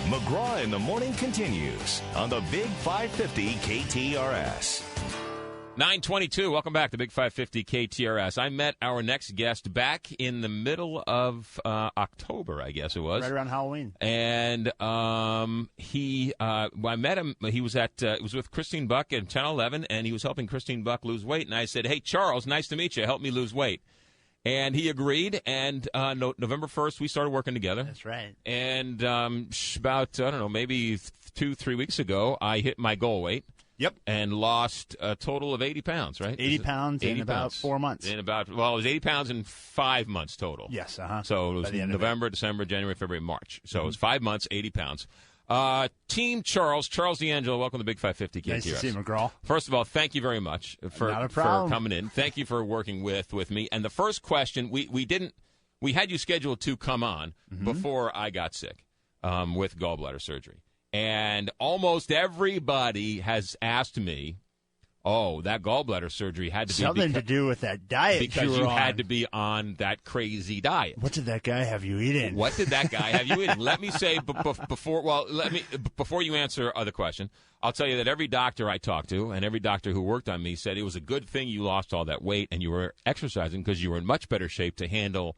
McGraw in the Morning continues on the Big 550 KTRS. 9:22. Welcome back to Big 550 KTRS. I met our next guest back in the middle of October, I guess it was. Right around Halloween. And I met him. He was it was with Christine Buck at Channel 11, and he was helping Christine Buck lose weight. And I said, "Hey, Charles, nice to meet you. Help me lose weight." And he agreed, and November 1st, we started working together. That's right. And about, I don't know, maybe 2-3 weeks ago, I hit my goal weight. Yep. And lost a total of 80 pounds, right? 80 pounds in about 4 months. It was 80 pounds in 5 months total. Yes, So it was November, December, January, February, March. So it was 5 months, 80 pounds. Team Charles D'Angelo, welcome to Big 550 KTRS. Nice to see you, McGraw. First of all, thank you very much for coming in. Thank you for working with me. And the first question, we had you scheduled to come on before I got sick with gallbladder surgery. And almost everybody has asked me, that gallbladder surgery had to be something to do with that diet because you had to be on that crazy diet. What did that guy have you eating? What did that guy have you eating? Let me say before you answer the question, I'll tell you that every doctor I talked to and every doctor who worked on me said it was a good thing you lost all that weight and you were exercising because you were in much better shape to handle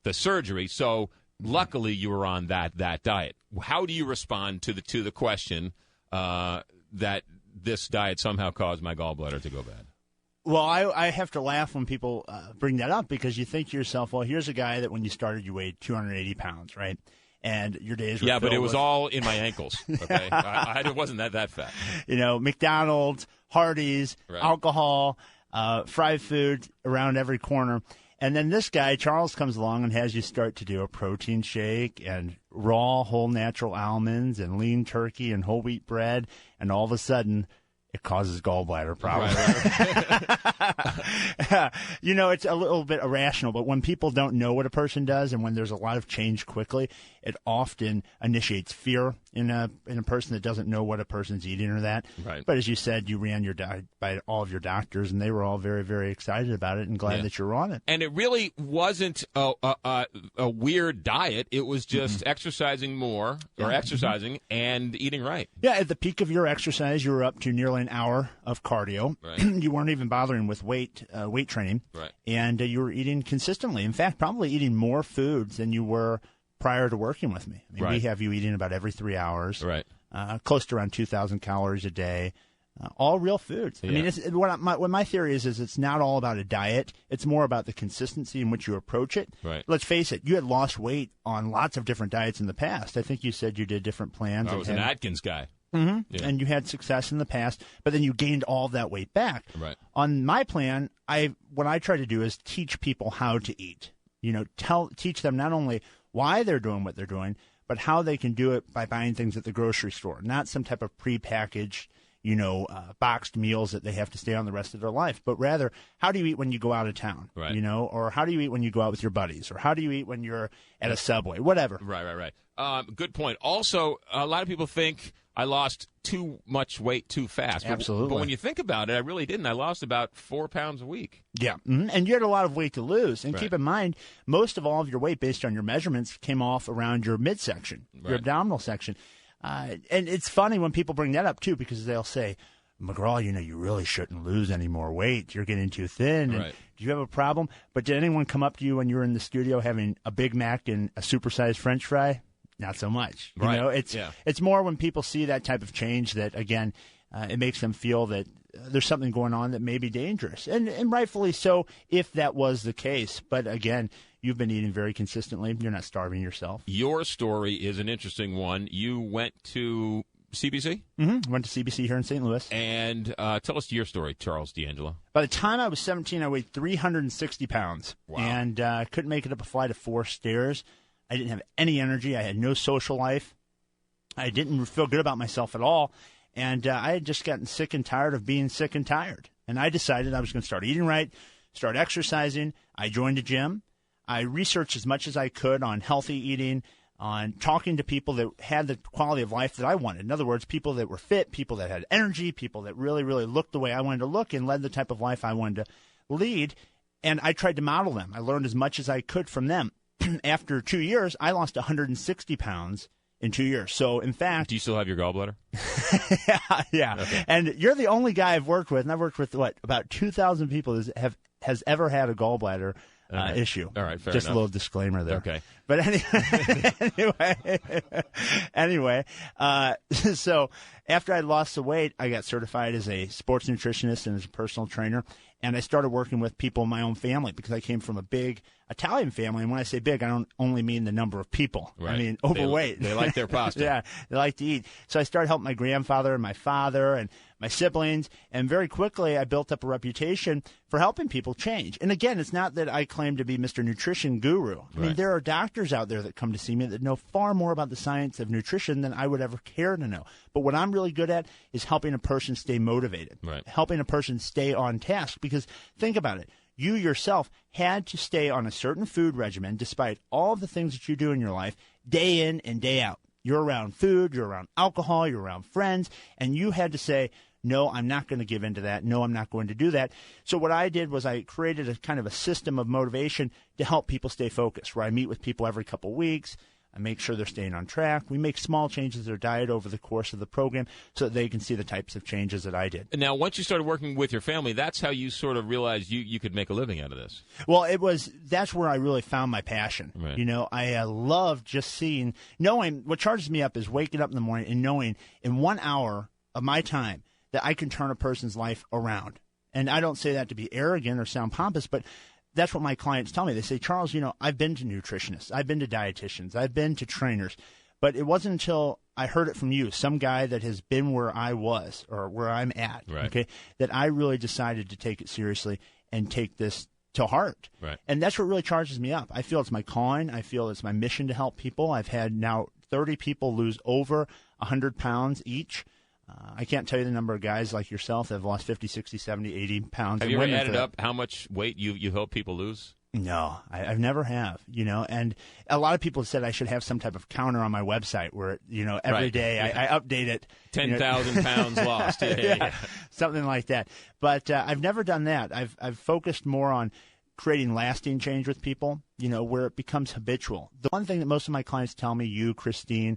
the surgery. So luckily you were on that diet. How do you respond to the question that this diet somehow caused my gallbladder to go bad? Well, I have to laugh when people bring that up because you think to yourself, well, here's a guy that when you started you weighed 280 pounds, right? And your days were but it was all in my ankles. Okay, I wasn't that fat. McDonald's, Hardee's, right. Alcohol, fried food around every corner. And then this guy, Charles, comes along and has you start to do a protein shake and raw whole natural almonds and lean turkey and whole wheat bread. And all of a sudden, it causes gallbladder problems. Right. It's a little bit irrational, but when people don't know what a person does and when there's a lot of change quickly, it often initiates fear in a person that doesn't know what a person's eating or that. Right. But as you said, you ran your diet by all of your doctors, and they were all very, very excited about it and glad that you're on it. And it really wasn't a weird diet. It was just exercising more or exercising and eating right. Yeah, at the peak of your exercise, you were up to nearly an hour of cardio. Right. You weren't even bothering with weight training. Right. And you were eating consistently. In fact, probably eating more foods than you were prior to working with me. We have you eating about every 3 hours. Right. Close to around 2,000 calories a day. All real foods. Yeah. What my theory is it's not all about a diet. It's more about the consistency in which you approach it. Right. Let's face it, you had lost weight on lots of different diets in the past. I think you said you did different plans. I was an Atkins guy. Yeah. And you had success in the past, but then you gained all of that weight back. Right. On my plan, what I try to do is teach people how to eat. Teach them not only why they're doing what they're doing, but how they can do it by buying things at the grocery store, not some type of prepackaged, boxed meals that they have to stay on the rest of their life, but rather, how do you eat when you go out of town? Right. Or how do you eat when you go out with your buddies? Or how do you eat when you're at a Subway? Whatever. Right. Good point. Also, a lot of people think I lost too much weight too fast. Absolutely. But when you think about it, I really didn't. I lost about 4 pounds a week. Yeah. Mm-hmm. And you had a lot of weight to lose. And keep in mind, most of all of your weight, based on your measurements, came off around your midsection, your abdominal section. And it's funny when people bring that up, too, because they'll say, McGraw, you really shouldn't lose any more weight. You're getting too thin. Right. Do you have a problem? But did anyone come up to you when you were in the studio having a Big Mac and a supersized French fry? Not so much. Right. It's more when people see that type of change that, again, it makes them feel that there's something going on that may be dangerous. And rightfully so if that was the case. But, again, you've been eating very consistently. You're not starving yourself. Your story is an interesting one. You went to CBC? Mm-hmm. Went to CBC here in St. Louis. And tell us your story, Charles D'Angelo. By the time I was 17, I weighed 360 pounds. Wow. And couldn't make it up a flight of 4 stairs. I didn't have any energy. I had no social life. I didn't feel good about myself at all. And I had just gotten sick and tired of being sick and tired. And I decided I was going to start eating right, start exercising. I joined a gym. I researched as much as I could on healthy eating, on talking to people that had the quality of life that I wanted. In other words, people that were fit, people that had energy, people that really, really looked the way I wanted to look and led the type of life I wanted to lead. And I tried to model them. I learned as much as I could from them. After 2 years, I lost 160 pounds in 2 years. So, in fact... Do you still have your gallbladder? yeah. Okay. And you're the only guy I've worked with, and I've worked with, about 2,000 people has ever had a gallbladder issue. All right, fair Just enough. a little disclaimer there. Okay. But anyway, so after I lost the weight, I got certified as a sports nutritionist and as a personal trainer. And I started working with people in my own family because I came from a big Italian family. And when I say big, I don't only mean the number of people. Right. I mean overweight. They like their pasta. Yeah, they like to eat. So I started helping my grandfather and my father and my siblings. And very quickly, I built up a reputation for helping people change. And again, it's not that I claim to be Mr. Nutrition Guru. I mean, there are doctors out there that come to see me that know far more about the science of nutrition than I would ever care to know. But what I'm really good at is helping a person stay motivated, helping a person stay on task. Because think about it. You yourself had to stay on a certain food regimen despite all of the things that you do in your life day in and day out. You're around food, you're around alcohol, you're around friends, and you had to say, no, I'm not going to give in to that. No, I'm not going to do that. So what I did was I created a kind of a system of motivation to help people stay focused, where I meet with people every couple of weeks. I make sure they're staying on track. We make small changes to their diet over the course of the program so that they can see the types of changes that I did. Now, once you started working with your family, that's how you sort of realized you could make a living out of this. Well, that's where I really found my passion. Right. You know, I love just knowing what charges me up is waking up in the morning and knowing in 1 hour of my time that I can turn a person's life around. And I don't say that to be arrogant or sound pompous, but that's what my clients tell me. They say, Charles, you know, I've been to nutritionists, I've been to dietitians, I've been to trainers, but it wasn't until I heard it from you, some guy that has been where I was or where I'm at, okay, that I really decided to take it seriously and take this to heart. Right. And that's what really charges me up. I feel it's my calling. I feel it's my mission to help people. I've had now 30 people lose over 100 pounds each. I can't tell you the number of guys like yourself that have lost 50, 60, 70, 80 pounds. Have you ever added up how much weight you help people lose? No, I've never have, you know, and a lot of people have said I should have some type of counter on my website where, you know, every day I update it. 10,000 pounds lost. Yeah. Something like that. But I've never done that. I've focused more on creating lasting change with people, you know, where it becomes habitual. The one thing that most of my clients tell me, you, Christine,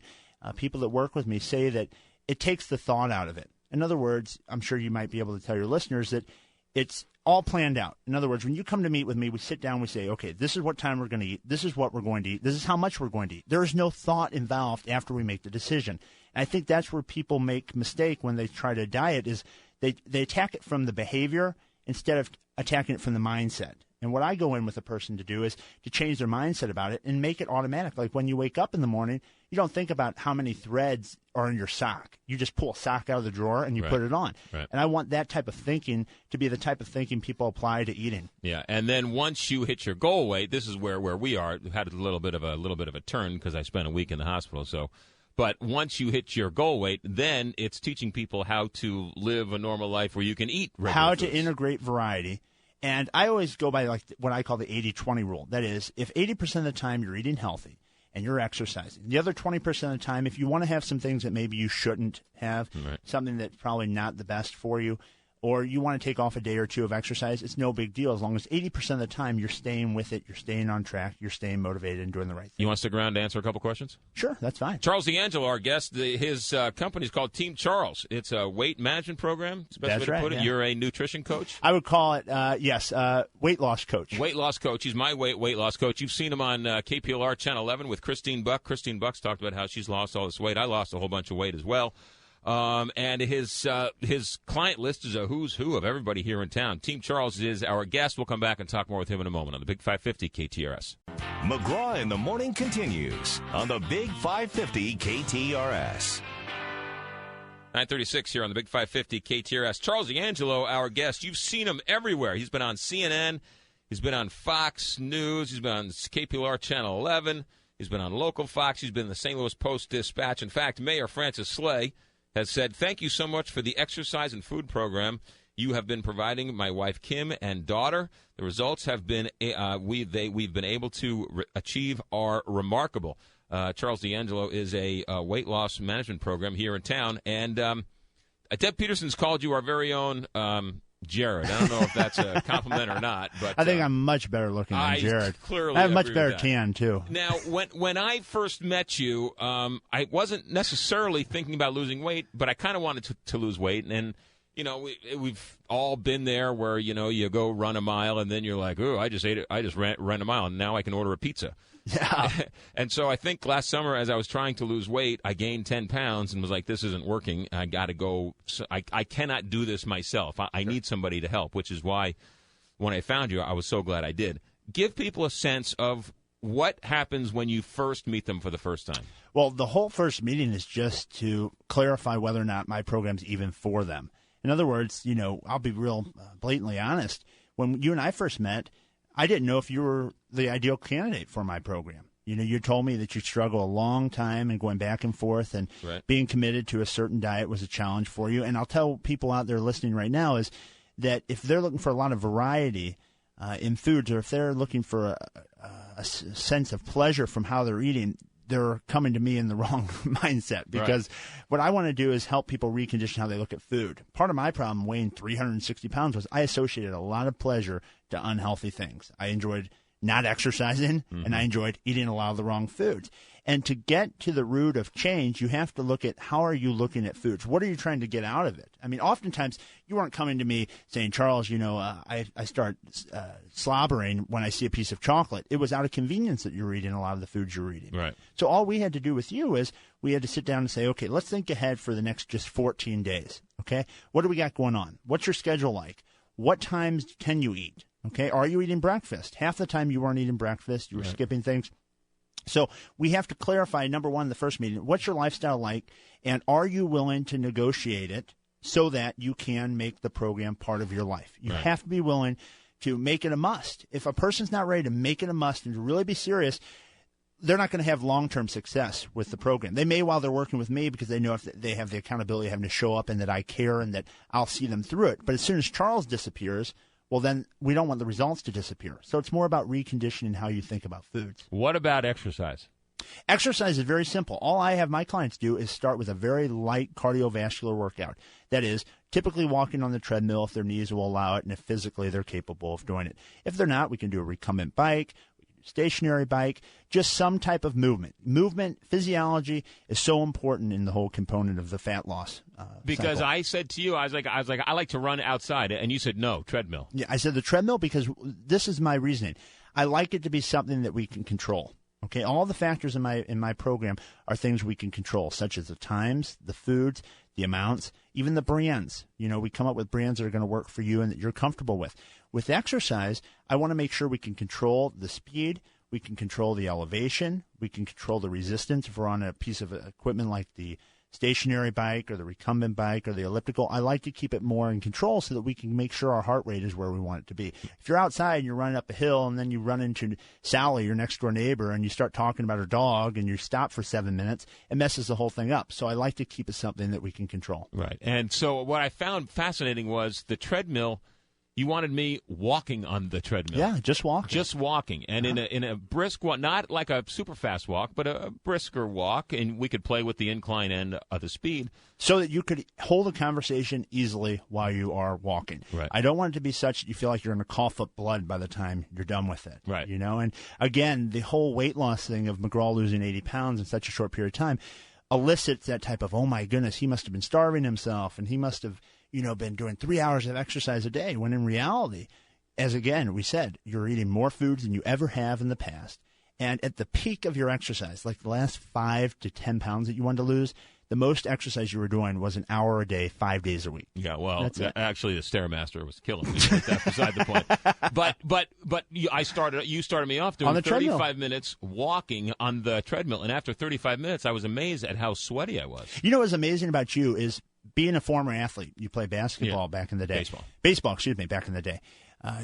people that work with me say that it takes the thought out of it. In other words, I'm sure you might be able to tell your listeners that it's all planned out. In other words, when you come to meet with me, we sit down, we say, okay, this is what time we're going to eat. This is what we're going to eat. This is how much we're going to eat. There is no thought involved after we make the decision. And I think that's where people make mistake when they try to diet is they attack it from the behavior instead of attacking it from the mindset. And what I go in with a person to do is to change their mindset about it and make it automatic. Like when you wake up in the morning, you don't think about how many threads are in your sock. You just pull a sock out of the drawer and you put it on. Right. And I want that type of thinking to be the type of thinking people apply to eating. Yeah, and then once you hit your goal weight, this is where we are. We had a little bit of a turn because I spent a week in the hospital. So, but once you hit your goal weight, then it's teaching people how to live a normal life where you can eat regular how foods. To integrate variety. And I always go by like what I call the 80-20 rule. That is, if 80% of the time you're eating healthy and you're exercising, the other 20% of the time, if you want to have some things that maybe you shouldn't have, something that's probably not the best for you, or you want to take off a day or two of exercise, it's no big deal as long as 80% of the time you're staying with it, you're staying on track, you're staying motivated and doing the right thing. You want to stick around to answer a couple questions? Sure, that's fine. Charles D'Angelo, our guest, his company is called Team Charles. It's a weight management program. It's the best way to put it. Yeah. You're a nutrition coach? I would call it, weight loss coach. Weight loss coach. He's my weight loss coach. You've seen him on KPLR Channel 11 with Christine Buck. Christine Buck's talked about how she's lost all this weight. I lost a whole bunch of weight as well. And his client list is a who's who of everybody here in town. Team Charles is our guest. We'll come back and talk more with him in a moment on the Big 550 KTRS. McGraw in the Morning continues on the Big 550 KTRS. 9:36 here on the Big 550 KTRS. Charles D'Angelo, our guest. You've seen him everywhere. He's been on CNN. He's been on Fox News. He's been on KPLR Channel 11. He's been on local Fox. He's been in the St. Louis Post-Dispatch. In fact, Mayor Francis Slay has said, thank you so much for the exercise and food program you have been providing my wife Kim and daughter. The results have been we've been able to achieve are remarkable. Charles D'Angelo is a weight loss management program here in town, and Deb Peterson's called you our very own Jared. I don't know if that's a compliment or not, but I think I'm much better looking than Jared. Clearly I have much agree better with that. tan too. Now, when I first met you, I wasn't necessarily thinking about losing weight, but I kind of wanted to lose weight. And, you know, we've all been there where, you know, you go run a mile and then you're like, oh, I just ran a mile and now I can order a pizza. Yeah. And so I think last summer, as I was trying to lose weight, I gained 10 pounds and was like, this isn't working. I got to go. I cannot do this myself. I need somebody to help, which is why when I found you, I was so glad I did. Give people a sense of what happens when you first meet them for the first time. Well, the whole first meeting is just to clarify whether or not my program's even for them. In other words, you know, I'll be real blatantly honest. When you and I first met, I didn't know if you were the ideal candidate for my program. You know, you told me that you struggle a long time and going back and forth, and being committed to a certain diet was a challenge for you. And I'll tell people out there listening right now is that if they're looking for a lot of variety in foods, or if they're looking for a sense of pleasure from how they're eating, they're coming to me in the wrong mindset, because what I want to do is help people recondition how they look at food. Part of my problem weighing 360 pounds was I associated a lot of pleasure to unhealthy things. I enjoyed not exercising, and I enjoyed eating a lot of the wrong foods. And to get to the root of change, you have to look at how are you looking at foods? What are you trying to get out of it? I mean, oftentimes you weren't coming to me saying, Charles, you know, I start slobbering when I see a piece of chocolate. It was out of convenience that you're eating a lot of the foods you're eating. Right. So all we had to do with you is we had to sit down and say, okay, let's think ahead for the next just 14 days. Okay, what do we got going on? What's your schedule like? What times can you eat? Okay, are you eating breakfast? Half the time you weren't eating breakfast. You were skipping things. So we have to clarify, number one, in the first meeting, what's your lifestyle like, and are you willing to negotiate it so that you can make the program part of your life? You have to be willing to make it a must. If a person's not ready to make it a must and to really be serious, they're not going to have long-term success with the program. They may while they're working with me, because they know if they have the accountability of having to show up and that I care and that I'll see them through it. But as soon as Charles disappears, well, then we don't want the results to disappear. So it's more about reconditioning how you think about foods. What about exercise? Exercise is very simple. All I have my clients do is start with a very light cardiovascular workout. That is, typically walking on the treadmill if their knees will allow it and if physically they're capable of doing it. If they're not, we can do a recumbent bike, stationary bike, just some type of movement. Movement, physiology is so important in the whole component of the fat loss Because cycle. I said to you, I was like, I like to run outside, and you said no, treadmill. Yeah, I said the treadmill because this is my reasoning. I like it to be something that we can control. Okay, all the factors in my program are things we can control, such as the times, the foods, the amounts, even the brands. You know, we come up with brands that are going to work for you and that you're comfortable with. With exercise, I want to make sure we can control the speed, we can control the elevation, we can control the resistance. If we're on a piece of equipment like the stationary bike or the recumbent bike or the elliptical, I like to keep it more in control so that we can make sure our heart rate is where we want it to be. If you're outside and you're running up a hill and then you run into Sally, your next door neighbor, and you start talking about her dog and you stop for 7 minutes, it messes the whole thing up. So I like to keep it something that we can control. Right. And so what I found fascinating was the treadmill. You wanted me walking on the treadmill. Yeah, just walking. Just walking. And in a brisk walk, not like a super fast walk, but a brisker walk, and we could play with the incline and the speed. So that you could hold a conversation easily while you are walking. Right. I don't want it to be such that you feel like you're going to cough up blood by the time you're done with it. Right. You know, and again, the whole weight loss thing of McGraw losing 80 pounds in such a short period of time elicits that type of, oh my goodness, he must have been starving himself and he must have, you know, been doing 3 hours of exercise a day, when in reality, as again we said, you're eating more foods than you ever have in the past. And at the peak of your exercise, like the last 5 to 10 pounds that you wanted to lose, the most exercise you were doing was an hour a day, 5 days a week. Yeah, well, actually, the Stairmaster was killing me. But that's beside the point. But you started me off doing 35 minutes walking on the treadmill, and after 35 minutes, I was amazed at how sweaty I was. You know what's amazing about you is being a former athlete. You played basketball back in the day. Baseball, back in the day.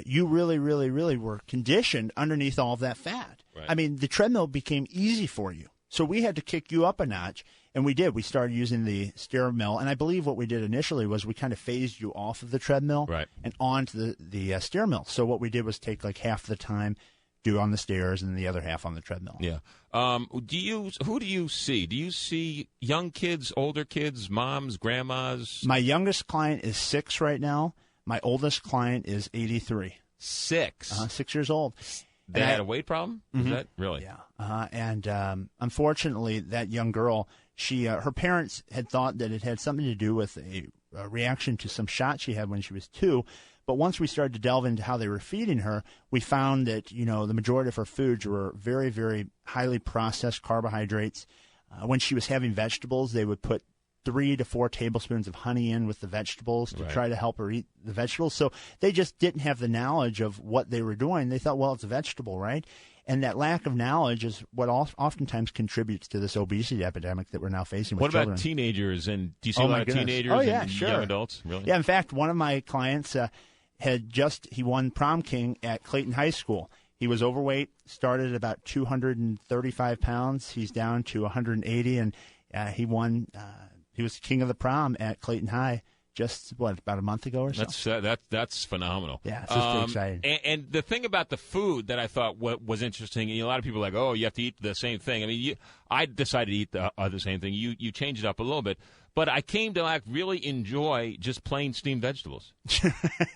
You really, really, really were conditioned underneath all of that fat. Right. I mean, the treadmill became easy for you. So we had to kick you up a notch, and we did. We started using the stair mill, and I believe what we did initially was we kind of phased you off of the treadmill and onto the stair mill. So what we did was take like half the time, do on the stairs, and the other half on the treadmill. Yeah. Who do you see? Do you see young kids, older kids, moms, grandmas? My youngest client is 6 right now. My oldest client is 83. 6 years old. They had a weight problem? Is that really? Yeah. And unfortunately, that young girl, her parents had thought that it had something to do with a reaction to some shot she had when she was 2. But once we started to delve into how they were feeding her, we found that, the majority of her foods were very, very highly processed carbohydrates. When she was having vegetables, they would put 3 to 4 tablespoons of honey in with the vegetables to try to help her eat the vegetables. So they just didn't have the knowledge of what they were doing. They thought, well, it's a vegetable, right? And that lack of knowledge is what oftentimes contributes to this obesity epidemic that we're now facing with What children. about teenagers? And do you see a lot of teenagers and young adults? Really? Yeah, in fact, one of my clients he won prom king at Clayton High School. He was overweight, started at about 235 pounds. He's down to 180, and he won. He was king of the prom at Clayton High just, about a month ago or so? That's phenomenal. Yeah, it's just pretty exciting. And the thing about the food that I thought was interesting, a lot of people are like, oh, you have to eat the same thing. I mean, I decided to eat the same thing. You change it up a little bit. But I came to really enjoy just plain steamed vegetables.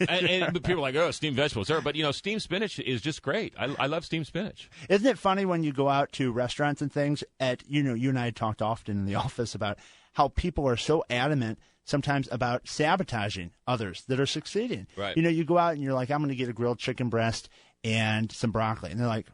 and people are like, oh, steamed vegetables. But, steamed spinach is just great. I love steamed spinach. Isn't it funny when you go out to restaurants and things you and I talked often in the office about how people are so adamant sometimes about sabotaging others that are succeeding. Right. You go out and you're like, I'm going to get a grilled chicken breast and some broccoli. And they're like,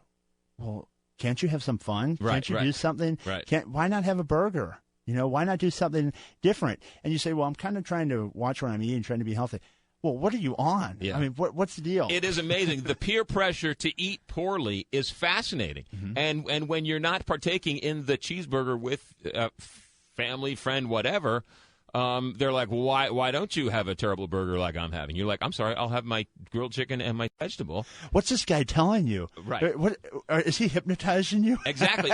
well, can't you have some fun? Can't you do something? Right. Why not have a burger? Why not do something different? And you say, well, I'm kind of trying to watch what I'm eating, trying to be healthy. Well, what are you on? Yeah. I mean, what's the deal? It is amazing. The peer pressure to eat poorly is fascinating. Mm-hmm. And when you're not partaking in the cheeseburger with family, friend, whatever, they're like, well, why don't you have a terrible burger like I'm having? You're like, I'm sorry, I'll have my grilled chicken and my vegetable. What's this guy telling you? Right. Is he hypnotizing you? Exactly.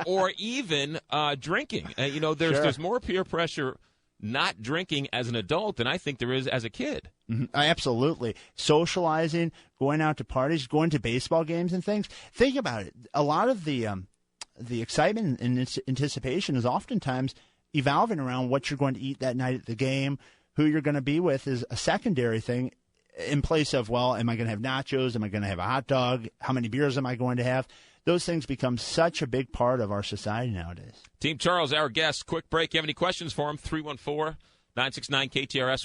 or even drinking. There's more peer pressure not drinking as an adult than I think there is as a kid. Mm-hmm. Absolutely. Socializing, going out to parties, going to baseball games and things. Think about it. A lot of the excitement and anticipation is oftentimes evolving around what you're going to eat that night at the game, who you're going to be with is a secondary thing in place of, well, am I going to have nachos? Am I going to have a hot dog? How many beers am I going to have? Those things become such a big part of our society nowadays. Team Charles, our guest. Quick break. You have any questions for him? 314-969-KTRS,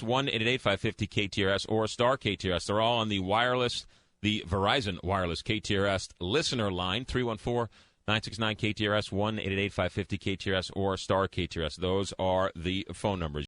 1-888-550-KTRS, or star KTRS. They're all on the Verizon wireless KTRS listener line, 314-969-KTRS, 1-888-550-KTRS, or star KTRS. Those are the phone numbers.